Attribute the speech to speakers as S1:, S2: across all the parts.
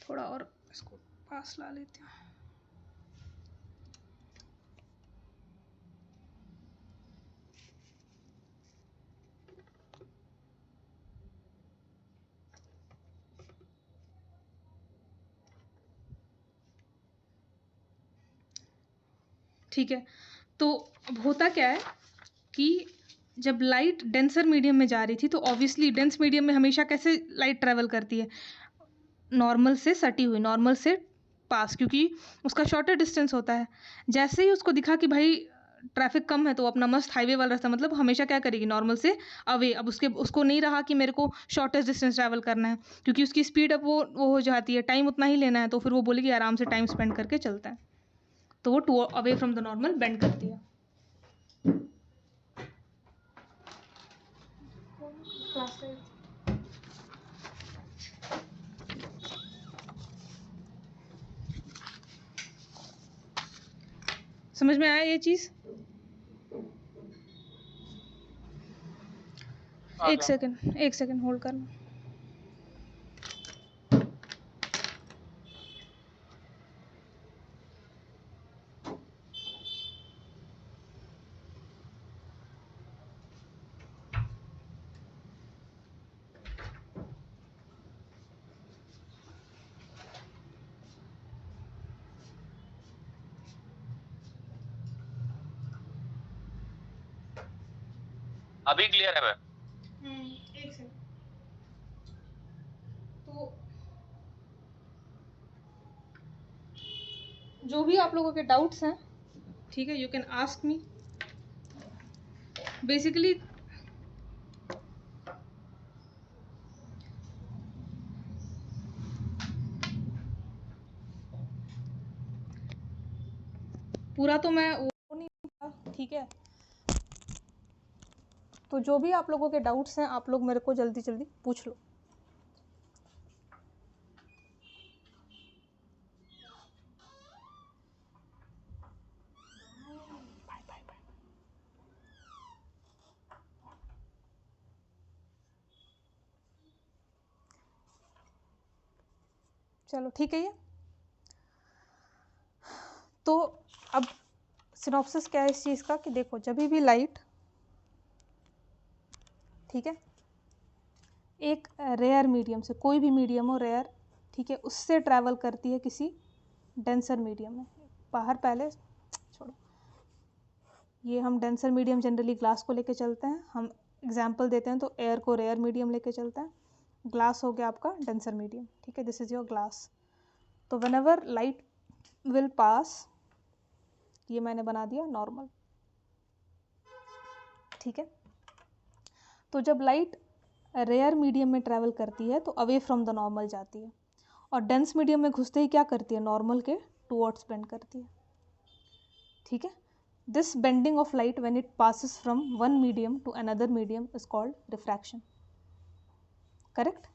S1: थोड़ा और इसको पास ला लेते हैं। ठीक है, तो अब होता क्या है कि जब लाइट डेंसर मीडियम में जा रही थी तो ऑब्वियसली डेंस मीडियम में हमेशा कैसे लाइट ट्रेवल करती है, नॉर्मल से सटी हुई, नॉर्मल से पास, क्योंकि उसका शॉर्टर डिस्टेंस होता है। जैसे ही उसको दिखा कि भाई ट्रैफिक कम है तो अपना मस्त हाईवे वाला रास्ता, मतलब हमेशा क्या करेगी, नॉर्मल से अवे। अब उसको नहीं रहा कि मेरे को शॉर्टेस्ट डिस्टेंस ट्रैवल करना है, क्योंकि उसकी स्पीड अब वो हो जाती है, टाइम उतना ही लेना है, तो फिर वो बोलेगी आराम से टाइम स्पेंड करके चलता है, तो वो to away from the normal bend करती है। समझ में आया ये चीज? एक सेकंड होल्ड करना।
S2: अभी क्लियर है मैं?
S1: एक सेकंड। तो जो भी आप लोगों के डाउट्स हैं, ठीक है, you can ask me. Basically पूरा तो मैं वो नहीं था, ठीक है, तो जो भी आप लोगों के डाउट्स हैं आप लोग मेरे को जल्दी जल्दी पूछ लो। चलो ठीक है। ये तो अब सिनॉप्सिस क्या है इस चीज़ का कि देखो, जब भी लाइट, ठीक है, एक रेयर मीडियम से, कोई भी मीडियम हो रेयर, ठीक है, उससे ट्रैवल करती है किसी डेंसर मीडियम में। बाहर पहले छोड़ो, ये हम डेंसर मीडियम जनरली ग्लास को लेके चलते हैं, हम एग्जाम्पल देते हैं तो एयर को रेयर मीडियम लेके चलते हैं, ग्लास हो गया आपका डेंसर मीडियम, ठीक है, दिस इज योर ग्लास। तो when ever light will pass, ये मैंने बना दिया नॉर्मल, ठीक है, तो जब लाइट रेयर मीडियम में ट्रैवल करती है तो अवे फ्रॉम द नॉर्मल जाती है, और डेंस मीडियम में घुसते ही क्या करती है, नॉर्मल के टूवर्ड्स बेंड करती है, ठीक है। This bending of light when it passes from one medium to another medium is called refraction, correct,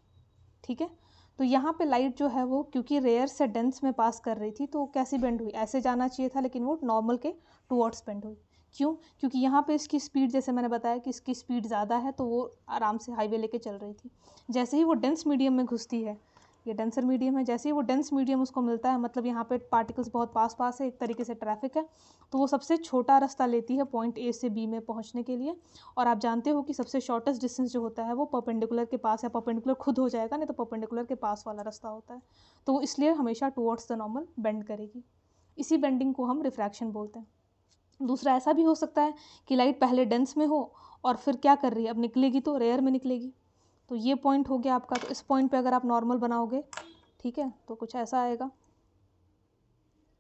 S1: ठीक है। तो यहाँ पे लाइट जो है वो क्योंकि रेयर से डेंस में पास कर रही थी तो कैसी बेंड हुई, ऐसे जाना चाहिए था, लेकिन वो नॉर्मल के टूवर्ड्स बेंड हुई। क्यों? क्योंकि यहाँ पे इसकी स्पीड, जैसे मैंने बताया कि इसकी स्पीड ज़्यादा है तो वो आराम से हाईवे लेके चल रही थी। जैसे ही वो डेंस मीडियम में घुसती है, ये डेंसर मीडियम है, जैसे ही वो डेंस मीडियम उसको मिलता है, मतलब यहाँ पे पार्टिकल्स बहुत पास पास है, एक तरीके से ट्रैफिक है, तो वो सबसे छोटा रास्ता लेती है पॉइंट ए से बी में पहुँचने के लिए। और आप जानते हो कि सबसे शॉर्टेस्ट डिस्टेंस जो होता है वो परपेंडिकुलर के पास है, परपेंडिकुलर खुद हो जाएगा, नहीं तो परपेंडिकुलर के पास वाला रास्ता होता है, तो वो इसलिए हमेशा टुवर्ड्स द नॉर्मल बेंड करेगी। इसी बेंडिंग को हम रिफ्रैक्शन बोलते हैं। दूसरा ऐसा भी हो सकता है कि लाइट पहले डेंस में हो और फिर क्या कर रही है, अब निकलेगी तो रेयर में निकलेगी, तो ये पॉइंट हो गया आपका। तो इस पॉइंट पे अगर आप नॉर्मल बनाओगे, ठीक है, तो कुछ ऐसा आएगा,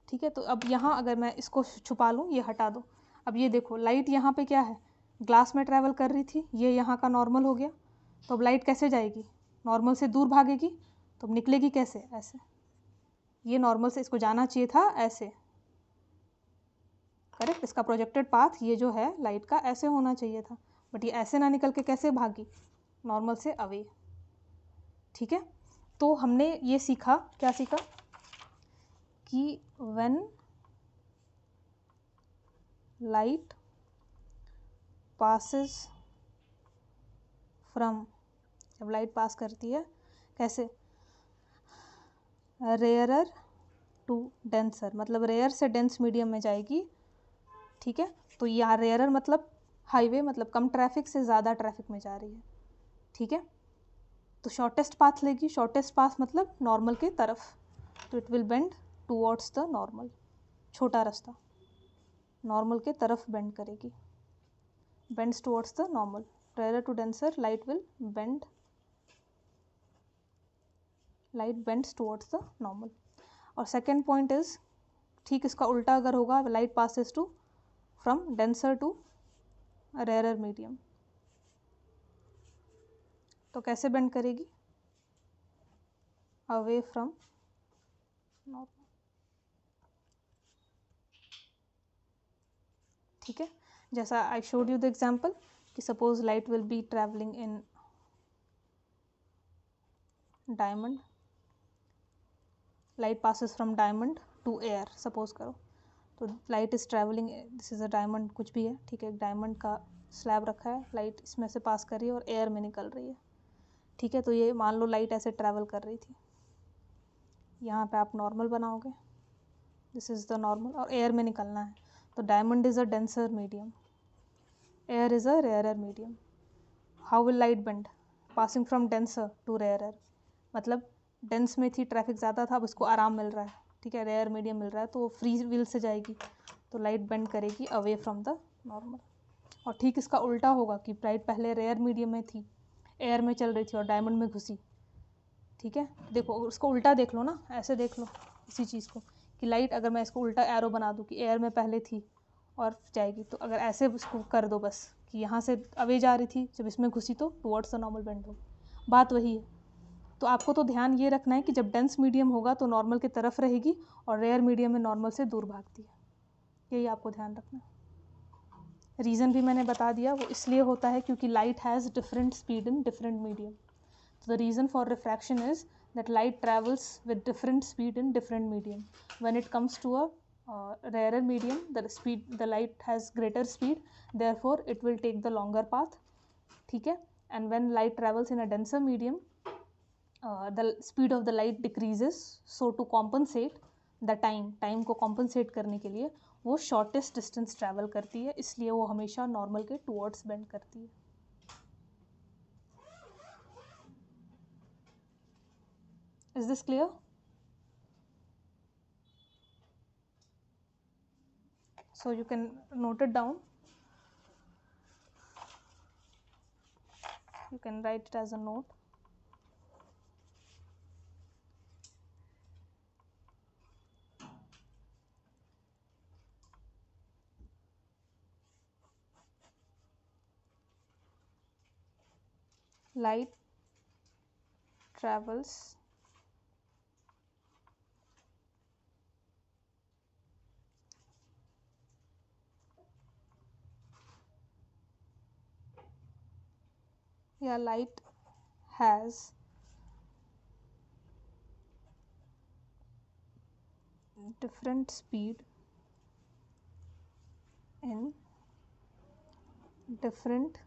S1: ठीक है। तो अब यहाँ अगर मैं इसको छुपा लूँ, ये हटा दो, अब ये देखो लाइट यहाँ पे क्या है, ग्लास में ट्रैवल कर रही थी, ये यहाँ का नॉर्मल हो गया, तो अब लाइट कैसे जाएगी, नॉर्मल से दूर भागेगी, तो अब निकलेगी कैसे, ऐसे, ये नॉर्मल से इसको जाना चाहिए था ऐसे, करेक्ट, इसका प्रोजेक्टेड पाथ ये जो है लाइट का ऐसे होना चाहिए था, बट ये ऐसे ना निकल के कैसे भागी, नॉर्मल से अवे, ठीक है। तो हमने ये सीखा, क्या सीखा कि व्हेन लाइट पासिस फ्रॉम, जब लाइट पास करती है कैसे, रेयरर टू डेंसर, मतलब रेयर से डेंस मीडियम में जाएगी, ठीक है। तो यहाँ रेयरर मतलब हाईवे, मतलब कम ट्रैफिक से ज़्यादा ट्रैफिक में जा रही है, ठीक है। तो शॉर्टेस्ट पाथ लेगी, शॉर्टेस्ट पाथ मतलब नॉर्मल के तरफ, तो it will bend towards the normal, छोटा रास्ता नॉर्मल के तरफ बेंड करेगी, bends towards the normal. Rarer to denser, light will bend, light bends towards the normal. और सेकेंड पॉइंट इज ठीक इसका उल्टा अगर होगा, light passes to from denser to rarer medium, तो कैसे बेंड करेगी, अवे फ्रॉम नॉर्मल, ठीक है। जैसा I showed you the example कि suppose light will be travelling in diamond, light passes from diamond to air, suppose करो। तो light is travelling, this is a diamond, कुछ भी है, ठीक है, डायमंड का स्लैब रखा है, लाइट इसमें से पास कर रही है और एयर में निकल रही है, ठीक है। तो ये मान लो लाइट ऐसे ट्रैवल कर रही थी, यहाँ पे आप नॉर्मल बनाओगे, दिस इज़ द नॉर्मल, और एयर में निकलना है, तो diamond is a denser medium, air is a rarer medium. How will light bend, passing from denser to rarer, मतलब डेंस में थी, ट्रैफिक ज़्यादा था, अब उसको आराम मिल रहा है, ठीक है, रेयर मीडियम मिल रहा है, तो वो फ्री व्हील से जाएगी, तो लाइट बेंड करेगी अवे फ्रॉम द नॉर्मल। और ठीक इसका उल्टा होगा कि लाइट पहले रेयर मीडियम में थी, एयर में चल रही थी और डायमंड में घुसी, ठीक है। देखो उसको उल्टा देख लो ना, ऐसे देख लो इसी चीज़ को कि लाइट अगर मैं इसको उल्टा एरो बना दूँ कि एयर में पहले थी और जाएगी, तो अगर ऐसे उसको कर दो बस कि यहाँ से अवे जा रही थी, जब इसमें घुसी तो टुवर्ड्स द नॉर्मल बेंड होगी, बात वही है। तो आपको तो ध्यान ये रखना है कि जब डेंस मीडियम होगा तो नॉर्मल की तरफ रहेगी और रेयर मीडियम में नॉर्मल से दूर भागती है, यही आपको ध्यान रखना है। रीज़न भी मैंने बता दिया, वो इसलिए होता है क्योंकि light has different speed in different medium. So the reason for refraction is that light travels with different speed in different medium. When it comes to a rarer medium, the light has greater speed, therefore it will take the longer path, ठीक है। And when light travels in a denser medium, the speed of the light decreases, so to compensate the time को compensate करने के लिए वो shortest distance travel करती है, इसलिए वो हमेशा normal के towards bend करती है। Is this clear? So you can note it down. You can write it as a note. Light travels light has different speed in different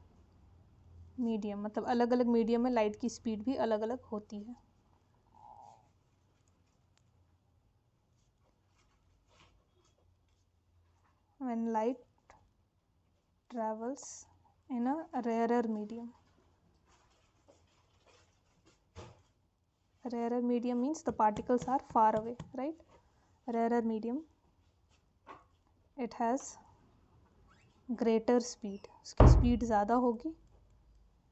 S1: medium, मतलब अलग अलग मीडियम में लाइट की स्पीड भी अलग अलग होती है। When light travels in a rarer medium, rarer medium means the particles are far away, right? Rarer medium, it has greater speed, उसकी स्पीड ज़्यादा होगी,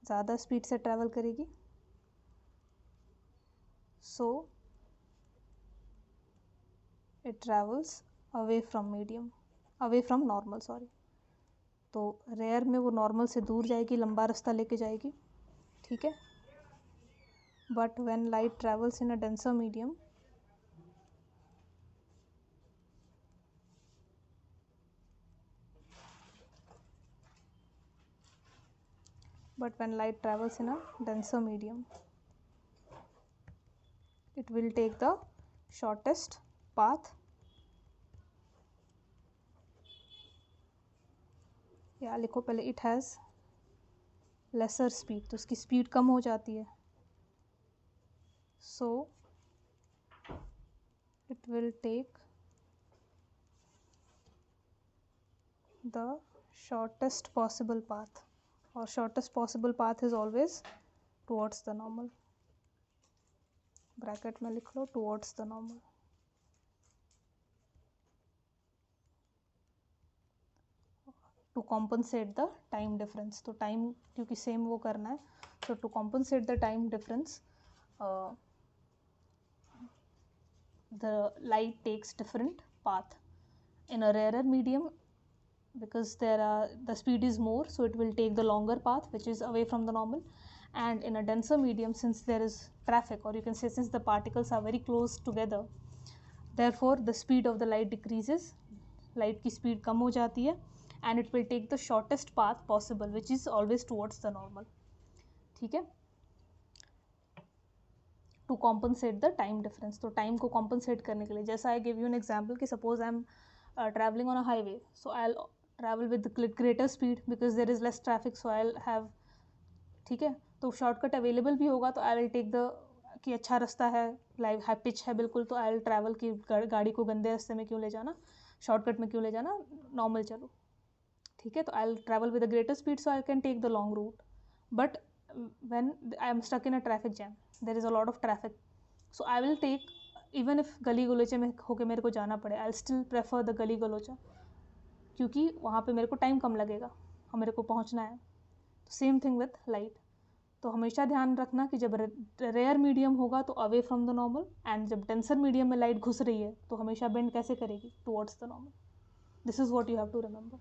S1: ज़्यादा स्पीड से ट्रैवल करेगी, so it travels away from medium, away from normal, sorry। तो rare में वो normal से दूर जाएगी, लंबा रास्ता लेके जाएगी, ठीक है। But when light travels in a denser medium, it will take the shortest path, या लिखो पहले इट हैज़ लेसर स्पीड, तो उसकी स्पीड कम हो जाती है, सो it will take the shortest possible path, or shortest possible path is always towards the normal. Bracket में लिख लो towards the normal. To compensate the time difference, तो time क्योंकि same वो करना है, so to compensate the time difference the light takes different path. In a rarer medium, because the speed is more, so it will take the longer path which is away from the normal. And in a denser medium, since there is traffic, or you can say since the particles are very close together, therefore the speed of the light decreases, light की speed कम हो जाती है, and it will take the shortest path possible which is always towards the normal. ठीक है, to compensate the time difference. तो time को compensate करने के लिए, जैसा I give you an example कि suppose I am traveling on a highway, so I'll travel with greater speed because there is less traffic, so I'll have, ठीक है, तो शॉर्टकट अवेलेबल भी होगा तो आई विल टेक द, कि अच्छा रास्ता है, लाइव हाई पिच है बिल्कुल, तो आई विल ट्रैवल की गाड़ी को गंदे रास्ते में क्यों ले जाना, शॉर्टकट में क्यों ले जाना, नॉर्मल चलो, ठीक है, तो I will travel with a greater speed so I can take the long route. But when I am stuck in a traffic jam, there is a lot of traffic, so I will take, even if गली गलोचे में होके मेरे को जाना पड़े, I will still prefer the गली गलोचा, क्योंकि वहाँ पे मेरे को टाइम कम लगेगा और मेरे को पहुँचना है. तो सेम थिंग विथ लाइट. तो हमेशा ध्यान रखना कि जब रेयर मीडियम होगा तो away from the normal, and जब डेंसर मीडियम में लाइट घुस रही है तो हमेशा बेंड कैसे करेगी, towards the normal. This is what you have to remember.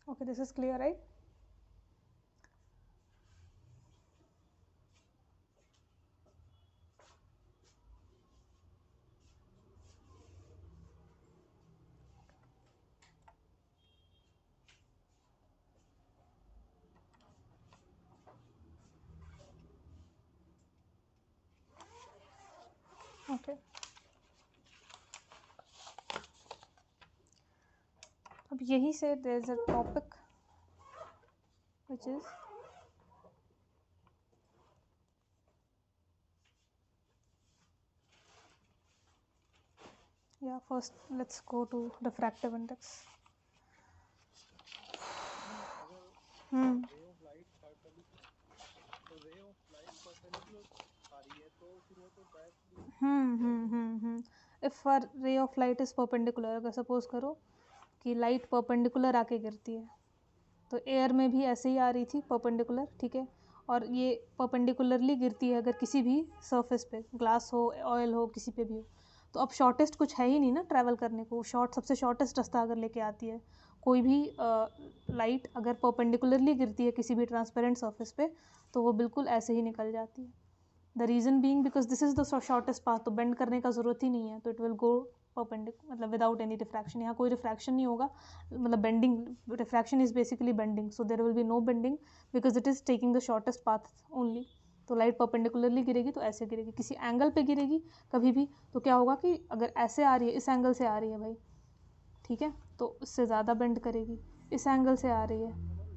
S1: Okay, this is clear, right? Okay. अब यही से there is a topic which is first let's go to refractive index. If a ray of light is perpendicular, अगर suppose करो कि light perpendicular आके गिरती है, तो एयर में भी ऐसे ही आ रही थी परपेंडिकुलर, ठीक है, और ये परपेंडिकुलरली गिरती है अगर किसी भी सरफेस पे, ग्लास हो, ऑयल हो, किसी पे भी हो, तो अब शॉर्टेस्ट कुछ है ही नहीं ना ट्रैवल करने को, सबसे शॉर्टेस्ट रास्ता अगर लेके आती है कोई भी लाइट, अगर परपेंडिकुलरली गिरती है किसी भी ट्रांसपेरेंट सरफेस पे, तो वो बिल्कुल ऐसे ही निकल जाती है. The reason being because this is the shortest path, तो बेंड करने का ज़रूरत ही नहीं है, तो इट विल गो मतलब विदाउट एनी रिफ्रैक्शन. यहाँ कोई रिफ्रैक्शन नहीं होगा, मतलब bending, refraction is basically bending, so there will be no bending because it is taking the shortest path only. तो लाइट परपेंडिकुलरली गिरेगी तो ऐसे गिरेगी, किसी एंगल पे गिरेगी कभी भी, तो क्या होगा कि अगर ऐसे आ रही है, इस एंगल से आ रही है भाई, ठीक है, तो इससे ज़्यादा बेंड करेगी, इस एंगल से आ रही है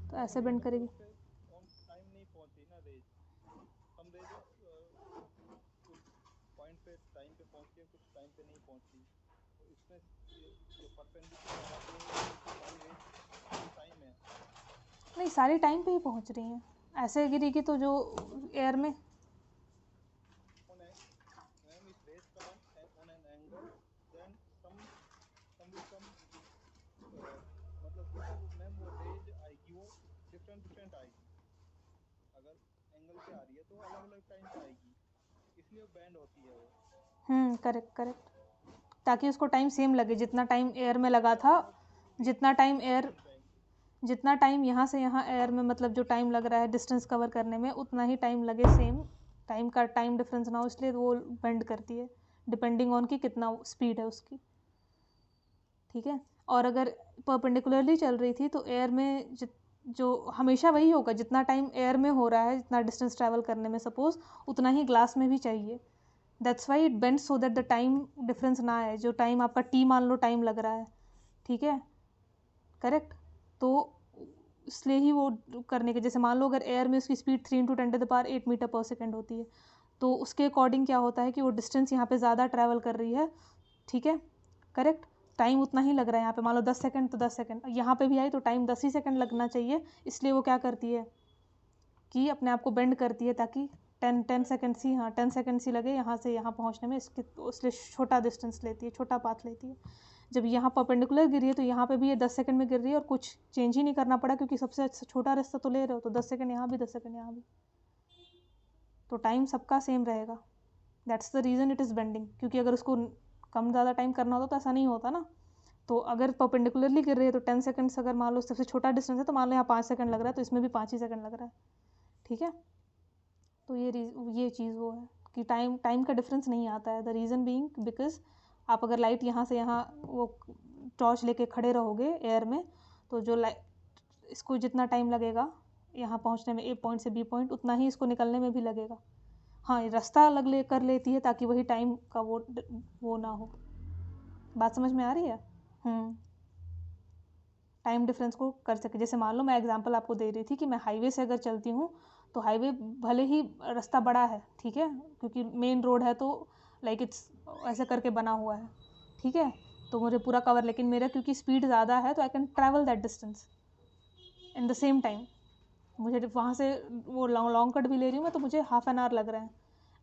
S1: तो ऐसे बेंड करेगी. नहीं, सारी टाइम पे ही पहुंच रही हैं। ऐसे गिरेगी तो जो एयर में करेक्ट करेक्ट, ताकि उसको टाइम सेम लगे, जितना टाइम एयर में लगा था, जितना टाइम एयर, जितना टाइम यहाँ से यहाँ एयर में मतलब जो टाइम लग रहा है डिस्टेंस कवर करने में, उतना ही टाइम लगे, सेम टाइम का टाइम डिफरेंस ना हो, इसलिए वो बेंड करती है डिपेंडिंग ऑन कि कितना स्पीड है उसकी। ठीक है, और अगर परपेंडिकुलरली चल रही थी तो एयर में जो हमेशा वही होगा, जितना टाइम एयर में हो रहा है, जितना डिस्टेंस ट्रैवल करने में सपोज, उतना ही ग्लास में भी चाहिए। That's why it bends so that the time difference ना आए। जो टाइम आपका टी मान लो टाइम लग रहा है, ठीक है, करेक्ट, तो इसलिए ही वो करने के, जैसे मान लो अगर एयर में उसकी स्पीड 3 × 10⁸ मीटर पर सेकेंड होती है, तो उसके अकॉर्डिंग क्या होता है कि वो डिस्टेंस यहाँ पे ज़्यादा ट्रैवल कर रही है, ठीक है, करेक्ट, टाइम उतना ही लग रहा है। यहाँ पे मान लो 10 सेकंड तो 10 सेकंड, यहाँ पे भी आई तो टाइम 10 ही सेकंड लगना चाहिए, इसलिए वो क्या करती है कि अपने आप को बेंड करती है ताकि 10 सेकंड ही, हाँ 10 सेकंड ही लगे यहाँ से यहाँ पहुँचने में, इसके इसलिए छोटा डिस्टेंस लेती है, छोटा पाथ लेती है। जब यहाँ परपेंडिकुलर गिर रही है तो यहाँ पे भी ये 10 सेकंड में गिर रही है और कुछ चेंज ही नहीं करना पड़ा, क्योंकि सबसे छोटा रास्ता तो ले रहे हो, तो 10 सेकंड यहाँ भी 10 सेकंड यहाँ भी, तो टाइम सबका सेम रहेगा। That's the reason it is bending, क्योंकि अगर उसको कम ज़्यादा टाइम करना होता तो ऐसा नहीं होता ना। तो अगर परपेंडिकुलरली गिर रही है तो 10 सेकंड्स, अगर मान लो सबसे छोटा डिस्टेंस है तो मान लो यहाँ 5 सेकंड लग रहा है, तो इसमें भी 5 ही सेकंड लग रहा है, ठीक है। तो ये चीज़ वो है कि टाइम का डिफरेंस नहीं आता है। द रीज़न बीइंग बिकॉज आप अगर लाइट यहाँ से यहाँ वो टॉर्च लेके खड़े रहोगे एयर में, तो जो लाइट इसको जितना टाइम लगेगा यहाँ पहुँचने में, ए पॉइंट से बी पॉइंट, उतना ही इसको निकलने में भी लगेगा। हाँ, ये रास्ता अलग ले कर लेती है ताकि वही टाइम का वो ना हो। बात समझ में आ रही है? टाइम डिफरेंस को कर सके। जैसे मान लो मैं एग्जांपल आपको दे रही थी कि मैं हाईवे से अगर चलती हूँ, तो हाईवे भले ही रास्ता बड़ा है, ठीक है, क्योंकि मेन रोड है तो लाइक इट्स ऐसे करके बना हुआ है, ठीक है, तो मुझे पूरा कवर, लेकिन मेरा क्योंकि स्पीड ज़्यादा है तो I can travel that distance in the same time. मुझे वहाँ से वो लॉन्ग कट भी ले रही हूँ मैं, तो मुझे हाफ़ एन आवर लग रहा है,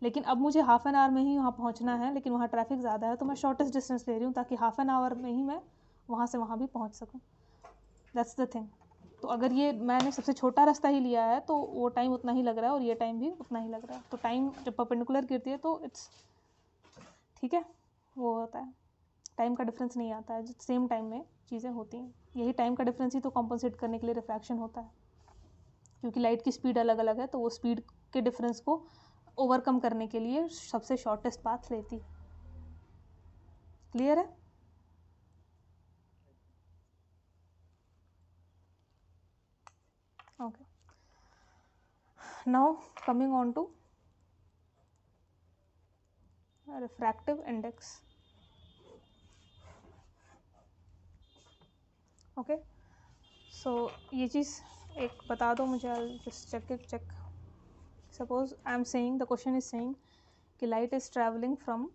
S1: लेकिन अब मुझे हाफ़ एन आवर में ही वहाँ पहुँचना है, लेकिन वहाँ ट्रैफिक ज़्यादा है, तो मैं शॉर्टेस्ट डिस्टेंस ले रही हूँ ताकि हाफ़ एन आवर में ही मैं वहाँ से वहाँ भी पहुँच सकूँ। That's the thing. तो अगर ये मैंने सबसे छोटा रास्ता ही लिया है तो वो टाइम उतना ही लग रहा है और ये टाइम भी उतना ही लग रहा है। तो टाइम जब परपेंडिकुलर गिरती है तो इट्स ठीक है, वो होता है, टाइम का डिफरेंस नहीं आता है, सेम टाइम में चीज़ें होती हैं। यही टाइम का डिफरेंस ही तो कॉम्पनसेट करने के लिए रिफ्रैक्शन होता है, क्योंकि लाइट की स्पीड अलग अलग है, तो वो स्पीड के डिफरेंस को ओवरकम करने के लिए सबसे शॉर्टेस्ट पाथ लेती है। क्लियर है? Okay, now coming on to refractive index. Okay, so ये चीज़ एक बता दो मुझे, just check. Suppose I am saying, the question is saying कि light is travelling from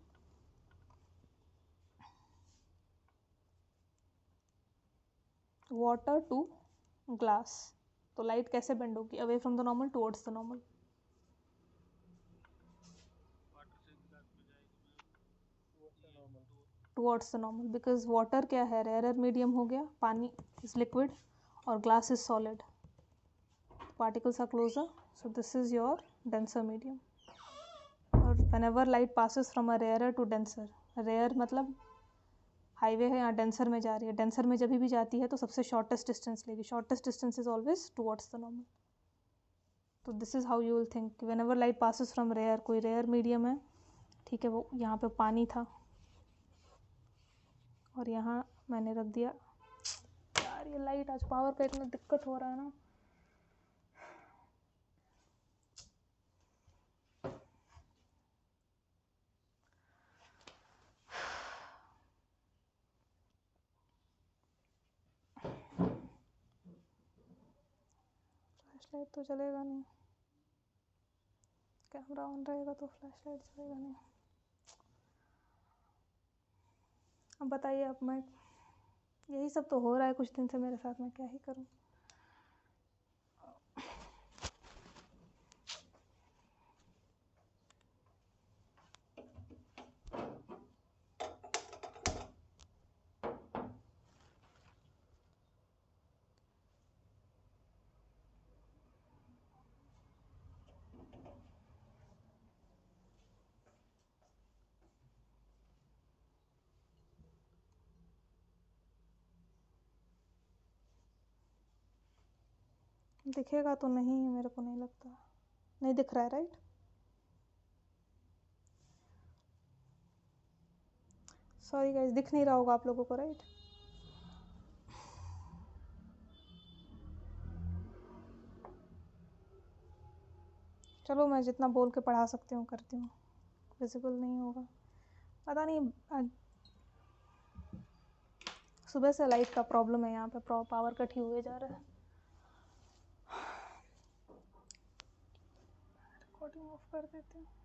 S1: water to glass, तो लाइट कैसे बेंड होगी? Away from the normal towards the normal. Towards the normal, because water क्या है, rare medium हो गया, पानी is liquid और glass is solid, particles are closer, so this is your denser medium. और whenever light passes from a rarer to denser, rare मतलब highway है, यहाँ डेंसर में जा रही है, डेंसर में जब भी जाती है तो सबसे शॉर्टेस्ट डिस्टेंस लेगी, shortest distance is always towards the normal. तो this is how you will think, whenever light passes from rare, कोई रेयर मीडियम है, ठीक है, वो यहाँ पे पानी था और यहाँ मैंने रख दिया, यार ये लाइट आज पावर का इतना दिक्कत हो रहा है ना, फ्लैश लाइट तो चलेगा नहीं, कैमरा ऑन रहेगा तो फ्लैश लाइट चलेगा नहीं। अब बताइए, अब मैं यही सब तो हो रहा है कुछ दिन से मेरे साथ, मैं क्या ही करूं। दिखेगा तो नहीं, मेरे को नहीं लगता। नहीं दिख रहा है, राइट? सॉरी गाइस, दिख नहीं रहा होगा आप लोगों को, राइट? चलो मैं जितना बोल के पढ़ा सकती हूँ करती हूँ। विजिबल नहीं होगा, पता नहीं। आज सुबह से लाइट का प्रॉब्लम है यहाँ पे, पावर कट ही हुए जा रहा है। रिकॉर्डिंग ऑफ कर देते हैं।